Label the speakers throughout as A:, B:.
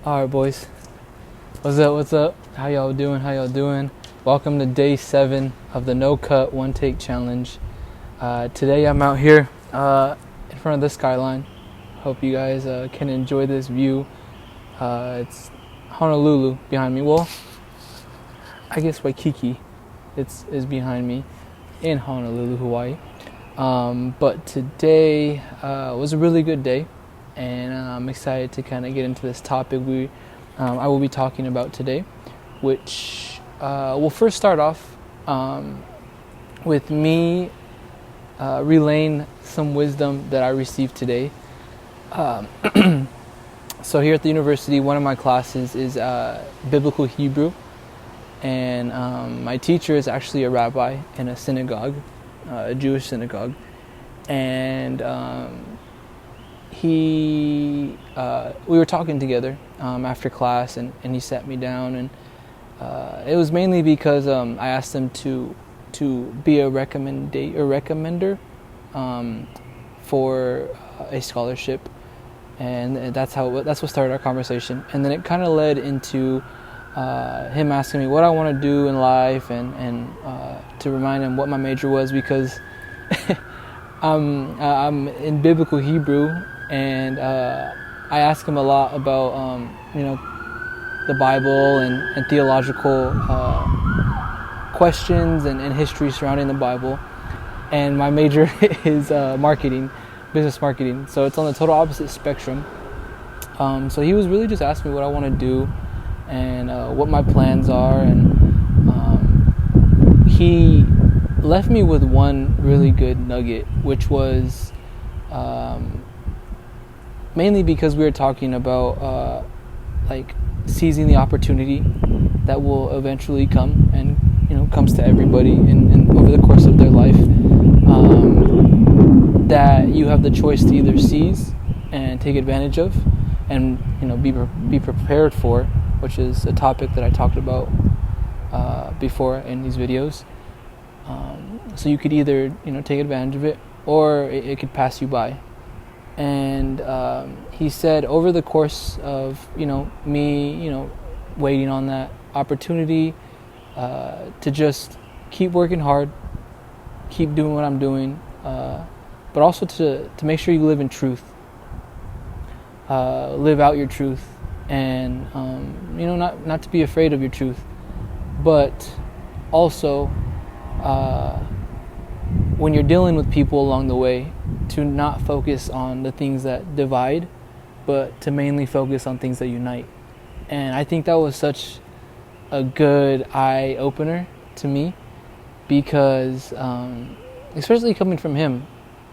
A: All right, boys. What's up? What's up? How y'all doing? Welcome to day 7 of the No Cut One Take Challenge. Today I'm out here in front of the skyline. Hope you guys can enjoy this view. It's Honolulu behind me. Well, I guess Waikiki is behind me in Honolulu, Hawaii. But today was a really good day, and I'm excited to kind of get into this topic I will be talking about today, which will first start off with me relaying some wisdom that I received today. So here at the university, one of my classes is Biblical Hebrew, and my teacher is actually a rabbi in a synagogue, a Jewish synagogue, and we were talking together after class, and he sat me down, and it was mainly because I asked him to be a recommender for a scholarship, and that's what started our conversation. And then it kind of led into him asking me what I want to do in life, and to remind him what my major was, because I'm in Biblical Hebrew, and I ask him a lot about the Bible and theological questions and history surrounding the Bible. And my major is business marketing, so it's on the total opposite spectrum. So he was really just asking me what I want to do and what my plans are, and he left me with one really good nugget, which was mainly because we were talking about seizing the opportunity that will eventually come, and comes to everybody in over the course of their life, that you have the choice to either seize and take advantage of, and be prepared for, which is a topic that I talked about before in these videos. So you could either take advantage of it, or it could pass you by. And he said, over the course of me waiting on that opportunity, to just keep working hard, keep doing what I'm doing, but also to make sure you live in truth, live out your truth, and not to be afraid of your truth, but also when you're dealing with people along the way, to not focus on the things that divide, but to mainly focus on things that unite. And I think that was such a good eye opener to me, because especially coming from him,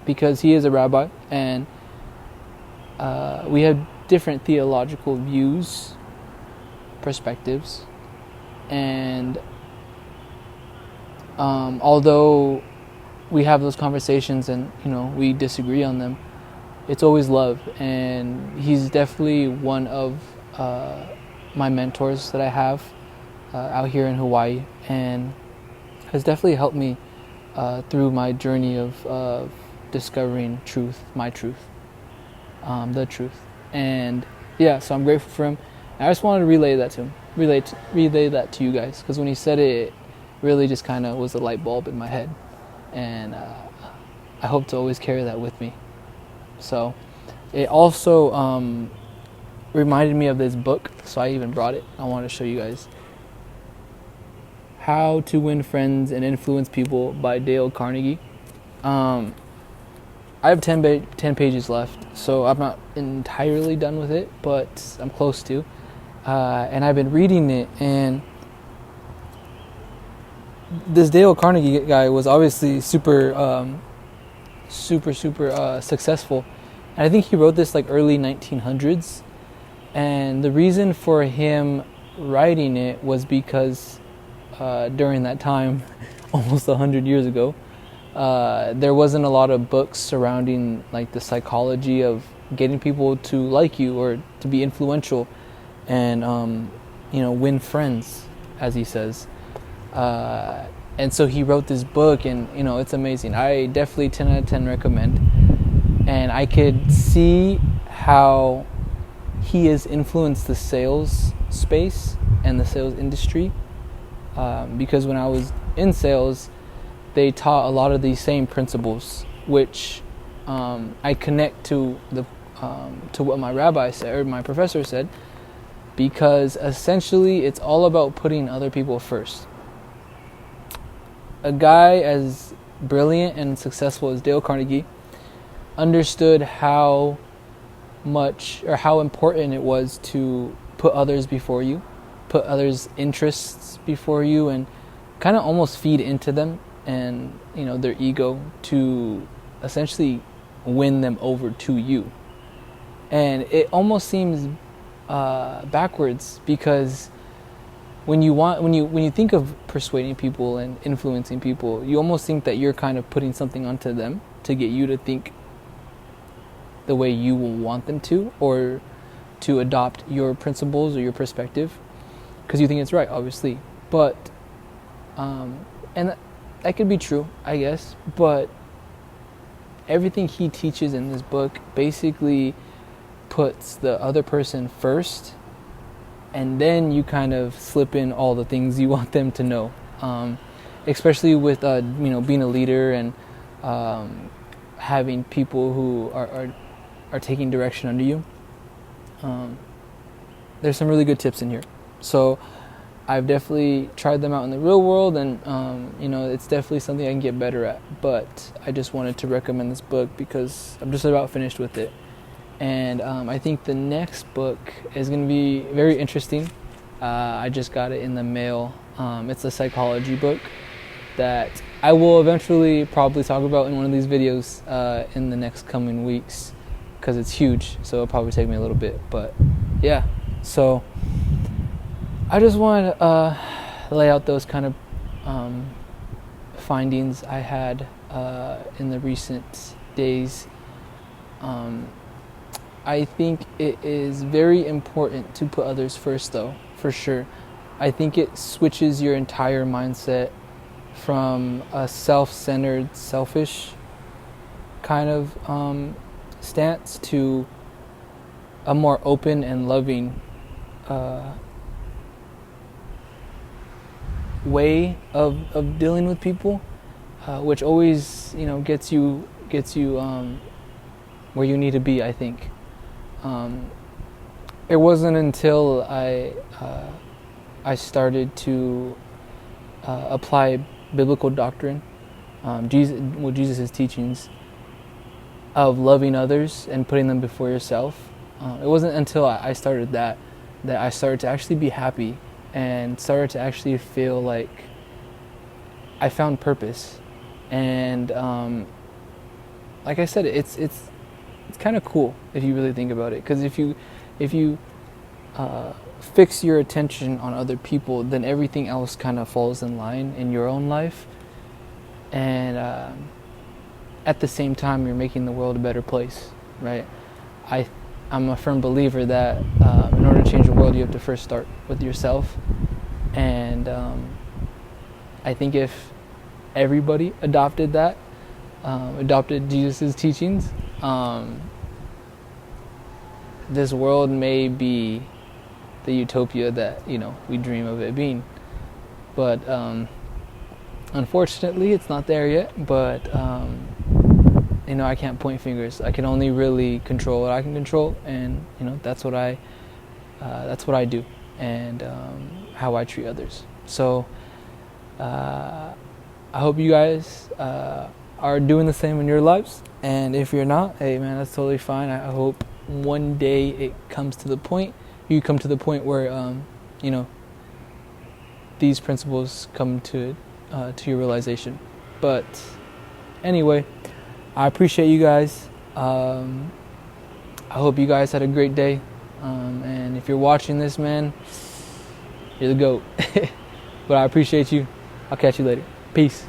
A: because he is a rabbi, and we have different theological views, perspectives, and although we have those conversations and we disagree on them, it's always love. And he's definitely one of my mentors that I have out here in Hawaii, and has definitely helped me through my journey of discovering truth, my truth, the truth. And yeah, so I'm grateful for him. And I just wanted to relay that to him, relay that to you guys, because when he said it, it really just kind of was a light bulb in my head. And I hope to always carry that with me. So it also reminded me of this book, so I even brought it. I want to show you guys. How to Win Friends and Influence People by Dale Carnegie. I have 10 pages left, so I'm not entirely done with it, but I'm close to. And I've been reading it, and this Dale Carnegie guy was obviously super successful. And I think he wrote this early 1900s. And the reason for him writing it was because during that time, almost 100 years ago, there wasn't a lot of books surrounding the psychology of getting people to like you or to be influential and win friends, as he says. And so he wrote this book, and it's amazing. I definitely 10 out of 10 recommend. And I could see how, especially coming from him, because he is a rabbi, and he has influenced the sales space and the sales industry, because when I was in sales, they taught a lot of these same principles, which I connect to what my rabbi said, or my professor said, because essentially it's all about putting other people first. A guy as brilliant and successful as Dale Carnegie understood how much or how important it was to put others before you, put others' interests before you, and kind of almost feed into them and, you know, their ego to essentially win them over to you. And it almost seems backwards, because when you think of persuading people and influencing people, you almost think that you're kind of putting something onto them to get you to think the way you will want them to, or to adopt your principles or your perspective, because you think it's right, obviously. But and that could be true, I guess, but everything he teaches in this book basically puts the other person first, and then you kind of slip in all the things you want them to know, especially with being a leader and having people who are taking direction under you. There's some really good tips in here, so I've definitely tried them out in the real world, and it's definitely something I can get better at. But I just wanted to recommend this book because I'm just about finished with it. And I think the next book is going to be very interesting. I just got it in the mail. It's a psychology book that I will eventually probably talk about in one of these videos in the next coming weeks, because it's huge, so it'll probably take me a little bit. But yeah, so I just want to lay out those kind of findings I had in the recent days. I think it is very important to put others first, though, for sure. I think it switches your entire mindset from a self-centered, selfish kind of stance to a more open and loving way of dealing with people, which always gets you where you need to be, I think. It wasn't until I started to apply biblical doctrine, Jesus' teachings of loving others and putting them before yourself. It wasn't until I started that I started to actually be happy and started to actually feel like I found purpose. And like I said, it's kind of cool if you really think about it, because if you fix your attention on other people, then everything else kind of falls in line in your own life, and at the same time you're making the world a better place, right? I'm a firm believer that in order to change the world, you have to first start with yourself, and I think if everybody adopted Jesus' teachings, this world may be the utopia that we dream of it being. But unfortunately, it's not there yet. But I can't point fingers. I can only really control what I can control, and that's what I do, and how I treat others. So I hope you guys are doing the same in your lives, and if you're not, hey man, that's totally fine. I hope one day you come to the point where these principles come to your realization. But anyway, I appreciate you guys. I hope you guys had a great day, and if you're watching this, man, you're the GOAT. But I appreciate you. I'll catch you later. Peace.